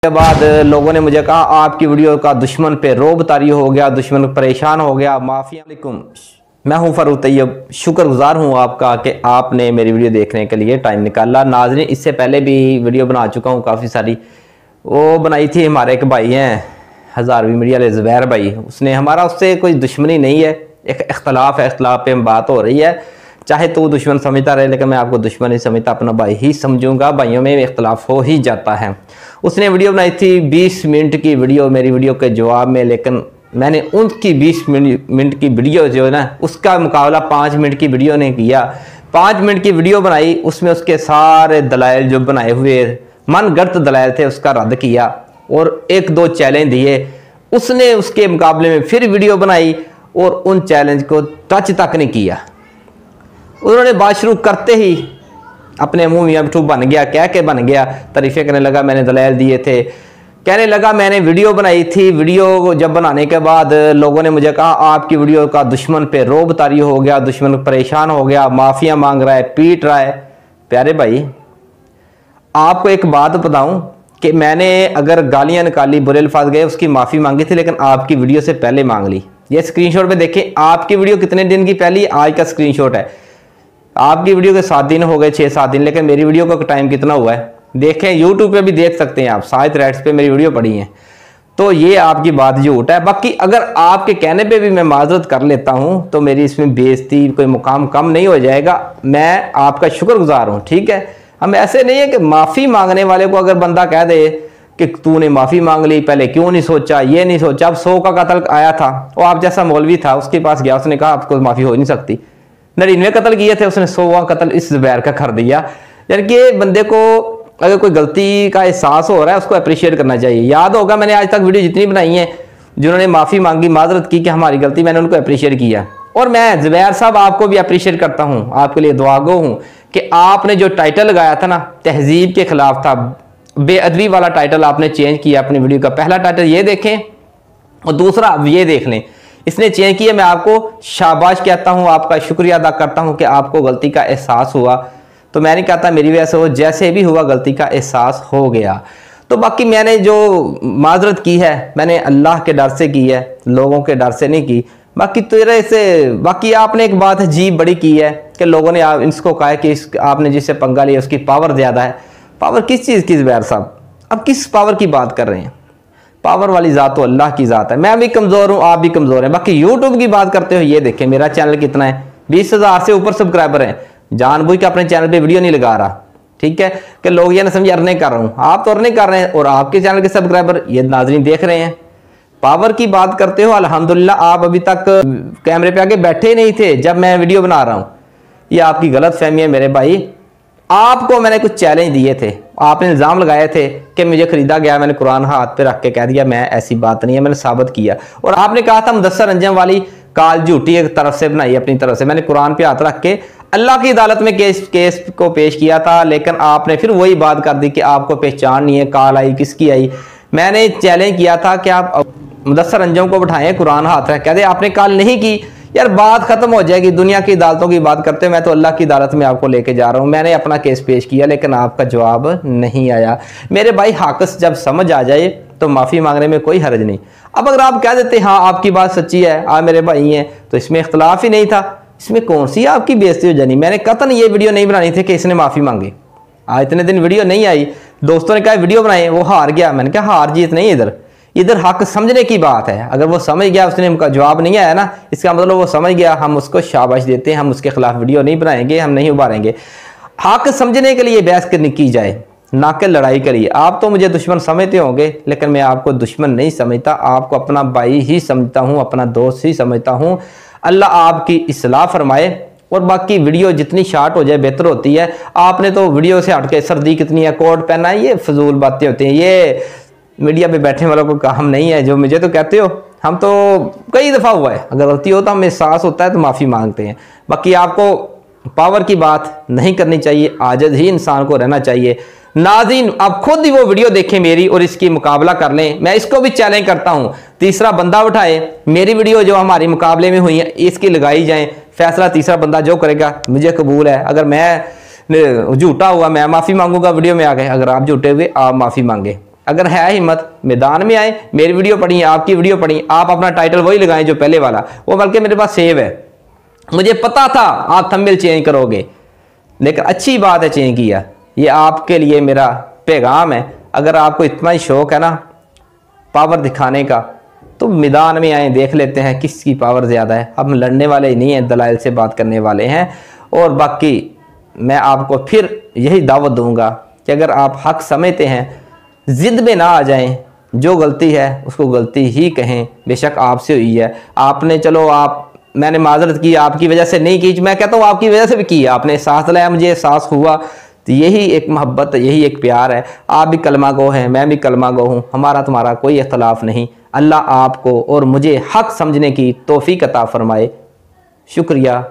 के बाद लोगों ने मुझे कहा आपकी वीडियो का दुश्मन पे रोब तारी हो गया, दुश्मन परेशान हो गया। माफ़ी अलैकुम, मैं हूं फ़ारूक तैयब, शुक्रगुजार हूं आपका कि आपने मेरी वीडियो देखने के लिए टाइम निकाला। नाज़रीन, इससे पहले भी वीडियो बना चुका हूं काफ़ी सारी। वो बनाई थी हमारे एक भाई हैं हज़ारवी मीडिया वाले ज़ुबैर भाई, उसने हमारा उससे कोई दुश्मनी नहीं है, एक इख्तलाफ है, इख्तलाफ पे बात हो रही है। चाहे तो दुश्मन समझता रहे लेकिन मैं आपको दुश्मन नहीं समझता, अपना भाई ही समझूंगा। भाइयों में इख्तलाफ हो ही जाता है। उसने वीडियो बनाई थी 20 मिनट की वीडियो मेरी वीडियो के जवाब में, लेकिन मैंने उनकी 20 मिनट की वीडियो जो है ना उसका मुकाबला 5 मिनट की वीडियो ने किया। 5 मिनट की वीडियो बनाई, उसमें उसके सारे दलाइल जो बनाए हुए मनगढ़ंत दलाइल थे उसका रद्द किया और 1-2 चैलेंज दिए। उसने उसके मुकाबले में फिर वीडियो बनाई और उन चैलेंज को टच तक नहीं किया। उन्होंने बात शुरू करते ही अपने मुंह मियां मिठू बन गया, कह के बन गया, तारीफें करने लगा, मैंने दलाइल दिए थे, कहने लगा मैंने वीडियो बनाई थी। वीडियो जब बनाने के बाद लोगों ने मुझे कहा आपकी वीडियो का दुश्मन पे रोब तारी हो गया, दुश्मन परेशान हो गया, माफिया मांग रहा है, पीट रहा है। प्यारे भाई, आपको एक बात बताऊं कि मैंने अगर गालियां निकाली, बुरे अल्फाज गए, उसकी माफ़ी मांगी थी, लेकिन आपकी वीडियो से पहले मांग ली। ये स्क्रीनशॉट पे देखें, आपकी वीडियो कितने दिन की पहली, आज का स्क्रीनशॉट है। आपकी वीडियो के 7 दिन हो गए, 6-7 दिन, लेकिन मेरी वीडियो का टाइम कितना हुआ है देखें। यूट्यूब पे भी देख सकते हैं आप, 7 रेट्स पे मेरी वीडियो पड़ी है। तो ये आपकी बात झूठ है। बाकी अगर आपके कहने पे भी मैं माजरत कर लेता हूं तो मेरी इसमें बेइज्जती, कोई मुकाम कम नहीं हो जाएगा। मैं आपका शुक्रगुजार हूं, ठीक है। हम ऐसे नहीं है कि माफ़ी मांगने वाले को अगर बंदा कह दे कि तूने माफ़ी मांग ली, पहले क्यों नहीं सोचा, ये नहीं सोचा। अब 100 का कत्ल आया था, वो आप जैसा मौलवी था, उसके पास गया, उसने कहा आपको माफ़ी हो नहीं सकती। 99 कत्ल किए थे, उसने 100वां कत्ल इस ज़ुबैर का कर दिया। यानी कि बंदे को अगर कोई गलती का एहसास हो रहा है उसको अप्रिशिएट करना चाहिए। याद होगा मैंने आज तक वीडियो जितनी बनाई है जिन्होंने माफ़ी मांगी, माजरत की कि हमारी गलती, मैंने उनको अप्रिशिएट किया। और मैं ज़ुबैर साहब आपको भी अप्रिशिएट करता हूँ, आपके लिए दुआगो हूँ कि आपने जो टाइटल लगाया था ना, तहजीब के खिलाफ था, बेअदबी वाला टाइटल आपने चेंज किया अपनी वीडियो का। पहला टाइटल ये देखें और दूसरा अब ये देख लें, इसने चेंज किया। मैं आपको शाबाश कहता हूँ, आपका शुक्रिया अदा करता हूँ कि आपको गलती का एहसास हुआ। तो मैं नहीं कहता मेरी वजह से हो, जैसे भी हुआ गलती का एहसास हो गया। तो बाकी मैंने जो माजरत की है मैंने अल्लाह के डर से की है, लोगों के डर से नहीं की। बाकी तेरे से बाकी आपने एक बात अजीब बड़ी की है कि लोगों ने इसको कहा है कि आपने जिससे पंगा लिया उसकी पावर ज़्यादा है। पावर किस चीज़ की ज़ुबैर साहब? अब किस पावर की बात कर रहे हैं? पावर वाली ज़ात तो अल्लाह की ज़ात है। मैं भी कमज़ोर हूँ, आप भी कमज़ोर हैं। बाकी यूट्यूब की बात करते हो, ये देखें मेरा चैनल कितना है, 20,000 से ऊपर सब्सक्राइबर हैं। जानबूझ के अपने चैनल पे वीडियो नहीं लगा रहा, ठीक है, कि लोग ये ना समझे अर्निंग कर रहा हूँ। आप तो अर्निंग कर रहे हैं और आपके चैनल के सब्सक्राइबर ये नाज़रीन देख रहे हैं। पावर की बात करते हो, अल्हम्दुलिल्लाह आप अभी तक कैमरे पे आगे बैठे नहीं थे जब मैं वीडियो बना रहा हूँ। ये आपकी गलत फहमी है मेरे भाई। आपको मैंने कुछ चैलेंज दिए थे, आपने इल्ज़ाम लगाए थे कि मुझे खरीदा गया, मैंने कुरान हाथ पे रख के कह दिया, मैं ऐसी बात नहीं है, मैंने साबित किया। और आपने कहा था मुदस्सर अंजम वाली काल झूठी एक तरफ से बनाई अपनी तरफ से, मैंने कुरान पे हाथ रख के अल्लाह की अदालत में केस को पेश किया था, लेकिन आपने फिर वही बात कर दी कि आपको पहचान नहीं है, काल आई किसकी आई। मैंने चैलेंज किया था कि आप मुदस्सर अंजम को बिठाएं, कुरान हाथ रख, कह दे आपने काल नहीं की। यार बात खत्म हो जाएगी, दुनिया की अदालतों की बात करते हैं, मैं तो अल्लाह की अदालत में आपको लेके जा रहा हूँ। मैंने अपना केस पेश किया लेकिन आपका जवाब नहीं आया। मेरे भाई हक जब समझ आ जाए तो माफ़ी मांगने में कोई हर्ज नहीं। अब अगर आप कह देते हाँ आपकी बात सच्ची है, आप मेरे भाई हैं, तो इसमें इख्तलाफ ही नहीं था, इसमें कौन सी आपकी बेइज्जती हो जानी। मैंने कतन ये वीडियो नहीं बनानी थी कि इसने माफ़ी मांगी। आज इतने दिन वीडियो नहीं आई, दोस्तों ने कहा वीडियो बनाए, वो हार गया। मैंने कहा हार जीत नहीं, इधर हक समझने की बात है। अगर वो समझ गया, उसने उनका जवाब नहीं आया ना, इसका मतलब वो समझ गया, हम उसको शाबाश देते हैं, हम उसके खिलाफ वीडियो नहीं बनाएंगे, हम नहीं उभारेंगे। हक समझने के लिए बहस की जाए, ना कि लड़ाई करिए। आप तो मुझे दुश्मन समझते होंगे लेकिन मैं आपको दुश्मन नहीं समझता, आपको अपना भाई ही समझता हूँ, अपना दोस्त ही समझता हूँ। अल्लाह आपकी इस्लाह फरमाए। और बाकी वीडियो जितनी शार्ट हो जाए बेहतर होती है। आपने तो वीडियो से हटके सर्दी कितनी है, कोट पहना है, ये फजूल बातें होती हैं, ये मीडिया पे बैठने वालों को काम नहीं है जो मुझे तो कहते हो। हम तो कई दफ़ा हुआ है, अगर गलती हो तो हमें एहसास होता है तो माफ़ी मांगते हैं। बाकी आपको पावर की बात नहीं करनी चाहिए, आजिज़ ही इंसान को रहना चाहिए। नाज़रीन आप खुद ही वो वीडियो देखें मेरी और इसकी मुकाबला कर लें। मैं इसको भी चैलेंज करता हूँ, तीसरा बंदा उठाए, मेरी वीडियो जो हमारी मुकाबले में हुई है इसकी लगाई जाए, फैसला तीसरा बंदा जो करेगा मुझे कबूल है। अगर मैं झूठा हुआ मैं माफ़ी मांगूंगा वीडियो में आके, अगर आप झूठे हुए आप माफ़ी मांगे। अगर है हिम्मत मैदान में आए, मेरी वीडियो पढ़ी, आपकी वीडियो पढ़ी, आप अपना टाइटल वही लगाएं जो पहले वाला, वो बल्कि मेरे पास सेव है। मुझे पता था आप थंबनेल चेंज करोगे, लेकिन अच्छी बात है चेंज किया। ये आपके लिए मेरा पैगाम है। अगर आपको इतना ही शौक है ना पावर दिखाने का, तो मैदान में आए, देख लेते हैं किसकी पावर ज़्यादा है। हम लड़ने वाले नहीं हैं, दलाइल से बात करने वाले हैं। और बाकी मैं आपको फिर यही दावत दूंगा कि अगर आप हक समझते हैं, ज़िद में ना आ जाएं, जो गलती है उसको गलती ही कहें। बेशक आपसे हुई है, आपने चलो मैंने माजरत की, आपकी वजह से नहीं की, मैं कहता हूँ आपकी वजह से भी की, आपने एहसास लाया, मुझे एहसास हुआ। तो यही एक मोहब्बत, यही एक प्यार है। आप भी कलमा गो हैं, मैं भी कलमा गो हूँ, हमारा तुम्हारा कोई इख्तलाफ नहीं। अल्लाह आपको और मुझे हक समझने की तौफीक अता फरमाए। शुक्रिया।